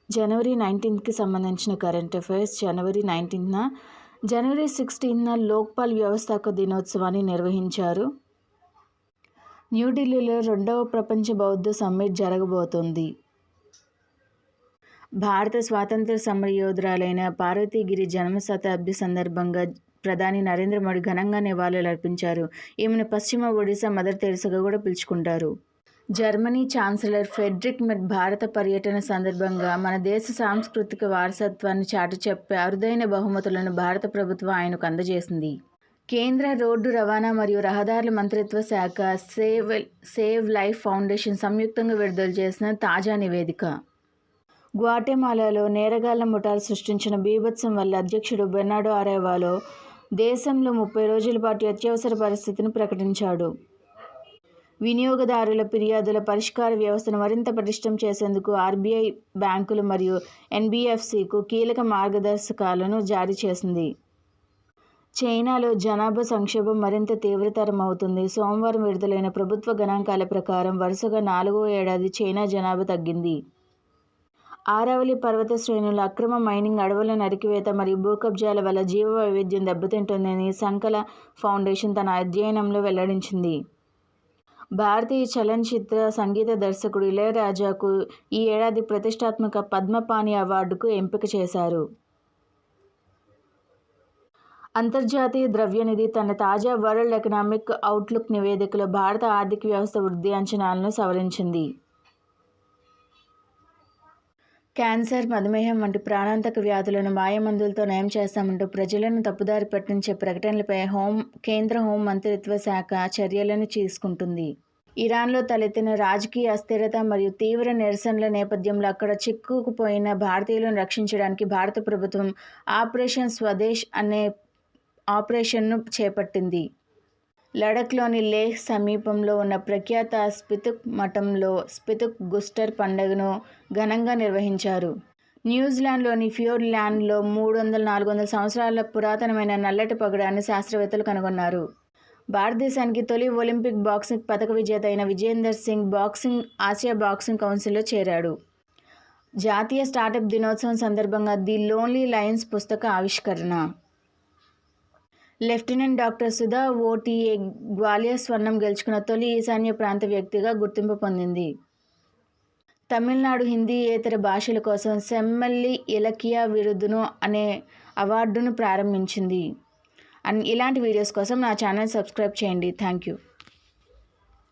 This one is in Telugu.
జనవరి 19కి సంబంధించిన కరెంట్ అఫైర్స్. జనవరి 16న లోక్పాల్ వ్యవస్థాపక దినోత్సవాన్ని నిర్వహించారు. న్యూఢిల్లీలో 2వ ప్రపంచ బౌద్ధ సమ్మిట్ జరగబోతోంది. భారత స్వాతంత్ర్య సమరయోధురాలైన పార్వతీగిరి జన్మ శతాబ్ది సందర్భంగా ప్రధాని నరేంద్ర మోడీ ఘనంగా నివాళులర్పించారు. ఈమెను పశ్చిమ ఒడిశా మదర్ తెరెసాగా కూడా పిలుచుకుంటారు. జర్మనీ ఛాన్సలర్ ఫ్రెడ్రిక్ మెర్జ్ భారత పర్యటన సందర్భంగా మన దేశ సాంస్కృతిక వారసత్వాన్ని చాటి చెప్పే అరుదైన బహుమతులను భారత ప్రభుత్వం ఆయనకు అందజేసింది. కేంద్ర రోడ్డు రవాణా మరియు రహదారుల మంత్రిత్వ శాఖ, సేవ్ లైఫ్ ఫౌండేషన్ సంయుక్తంగా విడుదల చేసిన తాజా నివేదిక. గ్వాటెమాలాలో నేరగాళ్ల ముఠాలు సృష్టించిన బీభత్సం వల్ల అధ్యక్షుడు బెర్నార్డో అరేవాలో దేశంలో 30 రోజుల పాటు అత్యవసర పరిస్థితిని ప్రకటించాడు. వినియోగదారుల ఫిర్యాదుల పరిష్కార వ్యవస్థను మరింత పటిష్టం చేసేందుకు ఆర్బీఐ బ్యాంకులు మరియు ఎన్బీఎఫ్సీకు కీలక మార్గదర్శకాలను జారీ చేసింది. చైనాలో జనాభా సంక్షోభం మరింత తీవ్రతరమవుతుంది. సోమవారం విడుదలైన ప్రభుత్వ గణాంకాల ప్రకారం వరుసగా 4వ ఏడాది చైనా జనాభా తగ్గింది. ఆరావళి పర్వత శ్రేణుల అక్రమ మైనింగ్, అడవుల నరికివేత మరియు భూకబ్జాల వల్ల జీవ వైవిధ్యం దెబ్బతింటుందని సంకల ఫౌండేషన్ తన అధ్యయనంలో వెల్లడించింది. భారతీయ చలనచిత్ర సంగీత దర్శకుడు ఇళయరాజాకు ఈ ఏడాది ప్రతిష్టాత్మక పద్మపాణి అవార్డుకు ఎంపిక చేశారు. అంతర్జాతీయ ద్రవ్యనిధి తన తాజా వరల్డ్ ఎకనామిక్ అవుట్లుక్ నివేదికలో భారత ఆర్థిక వ్యవస్థ వృద్ధి అంచనాలను సవరించింది. క్యాన్సర్, మధుమేహం వంటి ప్రాణాంతక వ్యాధులను మాయమందులతో నయం చేస్తామంటూ ప్రజలను తప్పుదారి పట్టించే ప్రకటనలపై కేంద్ర హోం మంత్రిత్వ శాఖ చర్యలను తీసుకుంటుంది. ఇరాన్లో తలెత్తిన రాజకీయ అస్థిరత మరియు తీవ్ర నిరసనల నేపథ్యంలో అక్కడ చిక్కుకుపోయిన భారతీయులను రక్షించడానికి భారత ప్రభుత్వం ఆపరేషన్ స్వదేశ్ అనే ఆపరేషన్ను చేపట్టింది. లడఖ్లోని లేహ్ సమీపంలో ఉన్న ప్రఖ్యాత స్పితుక్ మఠంలో స్పితుక్ గుస్టర్ పండుగను ఘనంగా నిర్వహించారు. న్యూజిలాండ్లోని ఫ్యూర్ ల్యాండ్లో 300-400 సంవత్సరాల పురాతనమైన నల్లటి పగడాన్ని శాస్త్రవేత్తలు కనుగొన్నారు. భారతదేశానికి తొలి ఒలింపిక్ బాక్సింగ్ పతక విజేత అయిన విజేందర్ సింగ్ ఆసియా బాక్సింగ్ కౌన్సిల్లో చేరాడు. జాతీయ స్టార్టప్ దినోత్సవం సందర్భంగా ది లోన్లీ లయన్స్ పుస్తక ఆవిష్కరణ. Lieutenant doctor Sudha OTA Gwalior స్వర్ణం గెలుచుకున్న తొలి ఈశాన్య ప్రాంత వ్యక్తిగా గుర్తింపు పొందింది. తమిళనాడు హిందీయేతర భాషల కోసం సెమ్మల్లి ఇలకియా విరుదును అనే అవార్డును ప్రారంభించింది. ఇలాంటి వీడియోస్ కోసం నా ఛానల్ సబ్స్క్రైబ్ చేయండి. Thank you.